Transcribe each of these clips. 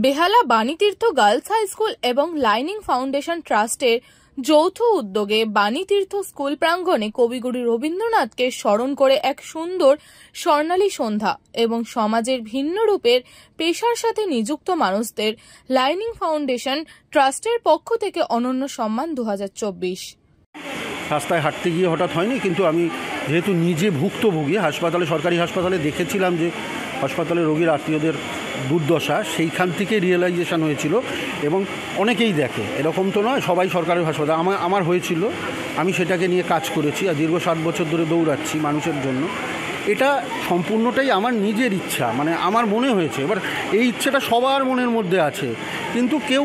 বেহালা বাণীতীর্থ girls high school এবং lining foundation ট্রাস্টের যৌথ উদ্যোগে বাণীতীর্থ স্কুল প্রাঙ্গণে কবিগুরু রবীন্দ্রনাথকে স্মরণ করে এক সুন্দর স্বর্ণালী সন্ধ্যা এবং সমাজের ভিন্ন রূপের পেশার সাথে নিযুক্ত মানুষদের লাইনিং ফাউন্ডেশন ট্রাস্টের পক্ষ থেকে অনন্য সম্মান 2024। রাস্তায় হাঁটতে গিয়ে হঠাৎ হয়নি, কিন্তু আমি যেহেতু নিজে ভুক্তভোগী, হাসপাতালে, সরকারি হাসপাতালে দেখেছিলাম যে হাসপাতালে রোগীর আত্মীয়দের দুর্দশা, সেইখান থেকে রিয়েলাইজেশন হয়েছিল। এবং অনেকেই দেখে, এরকম তো নয় সবাই সরকারি হাসপাতাল, আমার হয়েছিল, আমি সেটাকে নিয়ে কাজ করেছি আর দীর্ঘ 7 বছর ধরে দৌড়াচ্ছি মানুষের জন্য। এটা সম্পূর্ণটাই আমার নিজের ইচ্ছা, মানে আমার মনে হয়েছে। এবার এই ইচ্ছেটা সবার মনের মধ্যে আছে, কিন্তু কেউ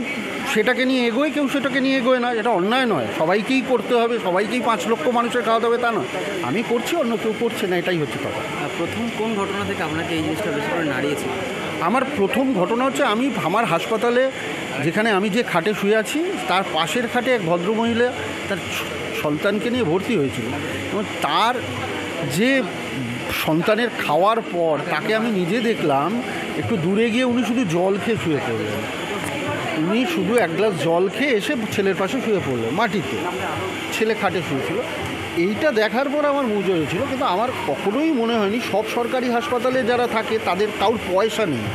সেটাকে নিয়ে এগোয়, কেউ সেটাকে নিয়ে এগোয় না। এটা অন্যায় নয়, সবাইকেই করতে হবে, সবাইকেই 5 লক্ষ মানুষের খাওয়াতে হবে তা নয়। আমি করছি, অন্য কেউ করছে না, এটাই হচ্ছে কথা। প্রথম কোন ঘটনা থেকে আপনাকে এই জিনিসটা বেশি করে নাড়িয়েছে? আমার প্রথম ঘটনা হচ্ছে, আমার হাসপাতালে যেখানে আমি যে খাটে শুয়ে আছি তার পাশের খাটে এক ভদ্রমহিলা তার সন্তানকে নিয়ে ভর্তি হয়েছিল, এবং তার যে সন্তানের খাওয়ার পর তাকে আমি নিজে দেখলাম একটু দূরে গিয়ে উনি শুধু জল খেয়ে শুয়ে পড়লেন। উনি শুধু 1 গ্লাস জল খেয়ে এসে ছেলের পাশে শুয়ে পড়লেন মাটিতে, ছেলে খাটে শুয়েছিল। এইটা দেখার পর আমার মুজো হয়েছিল। কিন্তু আমার কখনোই মনে হয়নি সব সরকারি হাসপাতালে যারা থাকে তাদের কারোর পয়সা নেই,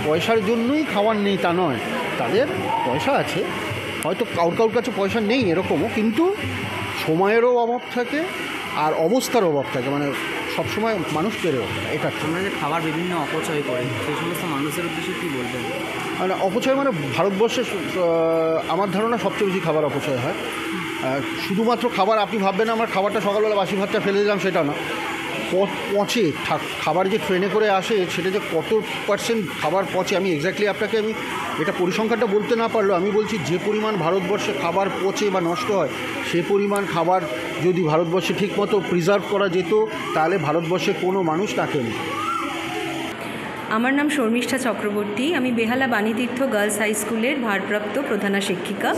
পয়সার জন্যই খাওয়ার নেই তা নয়, তাদের পয়সা আছে, হয়তো কারোর কাছে পয়সা নেই এরকমও, কিন্তু সময়েরও অভাব থাকে আর অবস্থার অভাব থাকে, মানে সবসময় মানুষ পেরে ওঠে। এটা আমরা যে খাবার বিভিন্ন অপচয় করে, সেই সমস্ত মানুষের উদ্দেশ্যে কী বলবেন? মানে অপচয় মানে ভারতবর্ষে আমার ধারণা সবচেয়ে বেশি খাবার অপচয় হয়। শুধুমাত্র খাবার, আপনি ভাববেন আমার খাবারটা সকালবেলা বাসি ভাতটা ফেলে দিলাম, সেটা না। পচে খাবার যে ট্রেনে করে আসে, সেটা যে কত % খাবার পচে, আমি এক্স্যাক্টলি আপনাকে এটা পরিসংখ্যানটা বলতে না পারলেও আমি বলছি, যে পরিমাণ ভারতবর্ষে খাবার পচে বা নষ্ট হয়, সে পরিমাণ খাবার যদি ভারতবর্ষে ঠিকমতো প্রিজার্ভ করা যেত, তাহলে ভারতবর্ষে কোনো মানুষ থাকেনি। আমার নাম শর্মিষ্ঠা চক্রবর্তী, আমি বেহালা বাণীতীর্থ গার্লস হাই স্কুলের ভারপ্রাপ্ত প্রধানা শিক্ষিকা।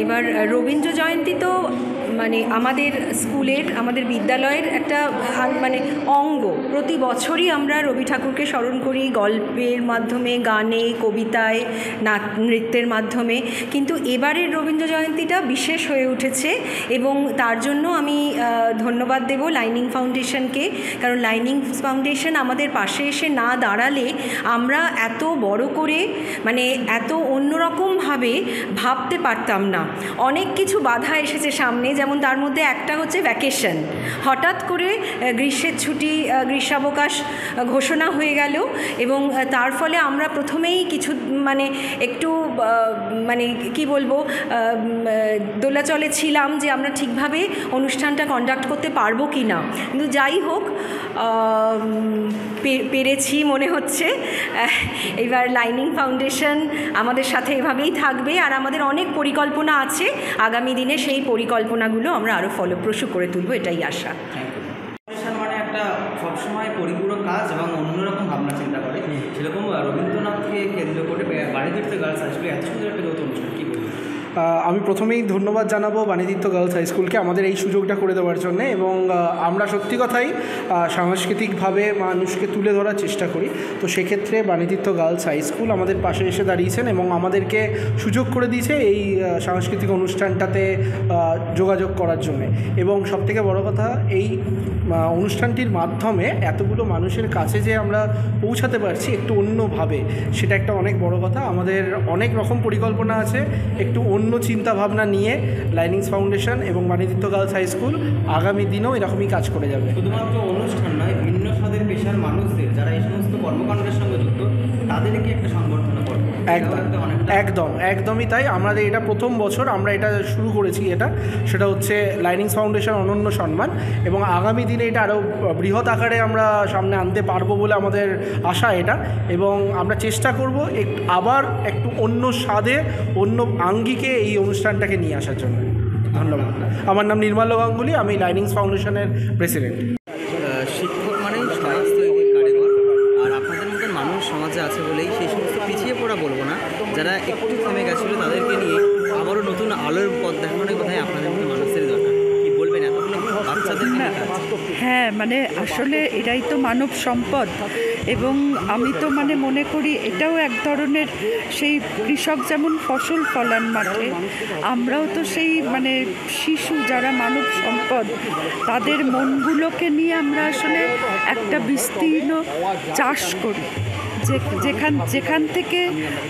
এবার রবীন্দ্র জয়ন্তী তো মানে আমাদের স্কুলের, আমাদের বিদ্যালয়ের একটা মানে অঙ্গ। প্রতি বছরই আমরা রবি ঠাকুরকে স্মরণ করি গল্পের মাধ্যমে, গানে, কবিতায়, নৃত্যের মাধ্যমে। কিন্তু এবারের রবীন্দ্র জয়ন্তীটা বিশেষ হয়ে উঠেছে, এবং তার জন্য আমি ধন্যবাদ দেব লাইনিং ফাউন্ডেশনকে। কারণ লাইনিং ফাউন্ডেশন আমাদের পাশে এসে না দাঁড়ালে আমরা এত বড় করে, মানে এত অন্যরকমভাবে ভাবতে পারতাম না। অনেক কিছু বাধা এসেছে সামনে, যেমন তার মধ্যে একটা হচ্ছে ভ্যাকেশন। হঠাৎ করে গ্রীষ্মের ছুটি, গ্রীষ্মাবকাশ ঘোষণা হয়ে গেল, এবং তার ফলে আমরা প্রথমেই কিছু মানে একটু মানে কি বলবো, দোলাচলে ছিলাম যে আমরা ঠিকভাবে অনুষ্ঠানটা কন্ডাক্ট করতে পারবো কি না। কিন্তু যাই হোক, পেরেছি মনে হচ্ছে। এবার লাইনিং ফাউন্ডেশন আমাদের সাথে এভাবেই থাকবে, আর আমাদের অনেক পরিকল্পনা আছে আগামী দিনে, সেই পরিকল্পনাগুলো আমরা আরও ফলপ্রসূ করে তুলব, এটাই আশা। মানে একটা সবসময় পরিপূরক কাজ এবং অন্যরকম ভাবনা চিন্তা করে, সেরকম রবীন্দ্রনাথকে কেন্দ্র করে বাণীতীর্থ গার্লস হাই স্কুলে এত সুন্দর একটা যৌথ অনুষ্ঠান, কী বলবেন? আমি প্রথমেই ধন্যবাদ জানাবো বাণীতীর্থ গার্লস হাই স্কুলকে আমাদের এই সুযোগটা করে দেওয়ার জন্য। এবং আমরা সত্যি কথাই সাংস্কৃতিকভাবে মানুষকে তুলে ধরার চেষ্টা করি। তো সেক্ষেত্রে বাণীতীর্থ গার্লস হাই স্কুল আমাদের পাশে এসে দাঁড়িয়েছেন এবং আমাদেরকে সুযোগ করে দিয়েছে এই সাংস্কৃতিক অনুষ্ঠানটাতে যোগাযোগ করার জন্যে। এবং সবথেকে বড় কথা, এই অনুষ্ঠানটির মাধ্যমে এতগুলো মানুষের কাছে যে আমরা পৌঁছাতে পারছি একটু অন্যভাবে, সেটা একটা অনেক বড় কথা। আমাদের অনেক রকম পরিকল্পনা আছে, একটু অন্য চিন্তাভাবনা নিয়ে লাইনিংস ফাউন্ডেশন এবং বাণীতীর্থ গার্লস হাই স্কুল আগামী দিনেও এরকমই কাজ করে যাবে। শুধুমাত্র অনুষ্ঠান নয়, ভিন্ন স্বাদের পেশার মানুষদের যারা এই সমস্ত কর্মকাণ্ডের সঙ্গে যুক্ত, তাদেরকে একটা সংবর্ধনা করবে। একদমই তাই। আমাদের এটা প্রথম বছর আমরা এটা শুরু করেছি, সেটা হচ্ছে লাইনিংস ফাউন্ডেশন অনন্য সম্মান, এবং আগামী দিনে এটা আরও বৃহৎ আকারে আমরা সামনে আনতে পারবো বলে আমাদের আশা এটা। এবং আমরা চেষ্টা করব আবার একটু অন্য স্বাদে, অন্য আঙ্গিকে এই অনুষ্ঠানটাকে নিয়ে আসার জন্য। ধন্যবাদ। আমার নাম নির্মাল্য গাঙ্গুলি, আমি লাইনিংস ফাউন্ডেশনের প্রেসিডেন্ট। শিক্ষক মানে সমাজতৈরির কারিগর, আর আপনাদের মতন মানুষ সমাজে আছে বলেই সেই সমস্ত পিছিয়ে পড়া বলবো না, যারা একটু থেমে গেছিলো তাদেরকে নিয়ে আবারও নতুন আলোর পথ দেখানোর কথাই আপনাদের মতো মানুষের দরকার। কি বলবেন এতগুলো বাচ্চাদের? হ্যাঁ, মানে আসলে এটাই তো মানব সম্পদ। এবং আমি তো মানে মনে করি এটাও এক ধরনের সেই কৃষক যেমন ফসল ফলান মাঠে, আমরাও তো সেই মানে শিশু যারা মানব সম্পদ তাদের মনগুলোকে নিয়ে আমরা আসলে একটা বিস্তীর্ণ চাষ করি, যেখান থেকে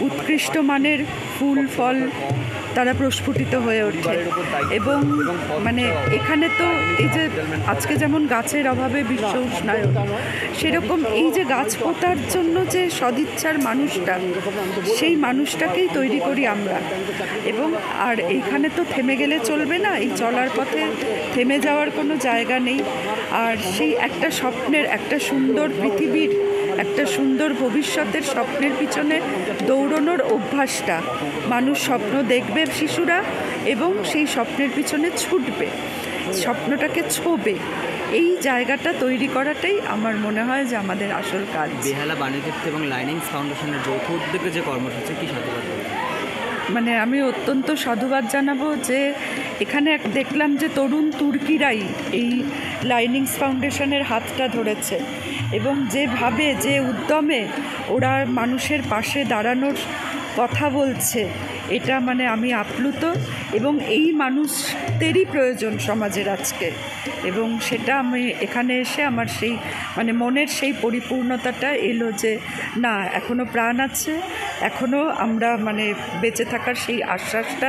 উৎকৃষ্ট মানের ফুল ফল তারা প্রস্ফুটিত হয়ে ওঠে। এবং মানে এখানে তো এই যে আজকে যেমন গাছের অভাবে বিশ্ব উষ্ণায়ন, সেরকম এই যে গাছ পোতার জন্য যে সদিচ্ছার মানুষটা, সেই মানুষটাকেই তৈরি করি আমরা। এবং আর এইখানে তো থেমে গেলে চলবে না, এই চলার পথে থেমে যাওয়ার কোনো জায়গা নেই। আর সেই একটা স্বপ্নের, একটা সুন্দর পৃথিবীর, একটা সুন্দর ভবিষ্যতের স্বপ্নের পিছনে দৌড়ানোর অভ্যাসটা, মানুষ স্বপ্ন দেখবে শিশুরা এবং সেই স্বপ্নের পিছনে ছুটবে, স্বপ্নটাকে ছোঁবে, এই জায়গাটা তৈরি করাটাই আমার মনে হয় যে আমাদের আসল কাজ। বেহালা বাণীতীর্থ এবং লাইনিংস ফাউন্ডেশনের যৌথ উদ্যোগে যে কর্মসূচি, কি সাধুবাদ? মানে আমি অত্যন্ত সাধুবাদ জানাবো যে এখানে দেখলাম যে তরুণ তুর্কিরাই এই লাইনিংস ফাউন্ডেশনের হাতটা ধরেছে এবং যেভাবে, যে উদ্যমে ওরা মানুষের পাশে দাঁড়ানোর কথা বলছে, এটা মানে আমি আপ্লুত। এবং এই মানুষদেরই প্রয়োজন সমাজের আজকে, এবং সেটা আমি এখানে এসে আমার সেই মানে মনের সেই পরিপূর্ণতাটা এলো যে না, এখনও প্রাণ আছে, এখনও আমরা মানে বেঁচে থাকার সেই আশ্বাসটা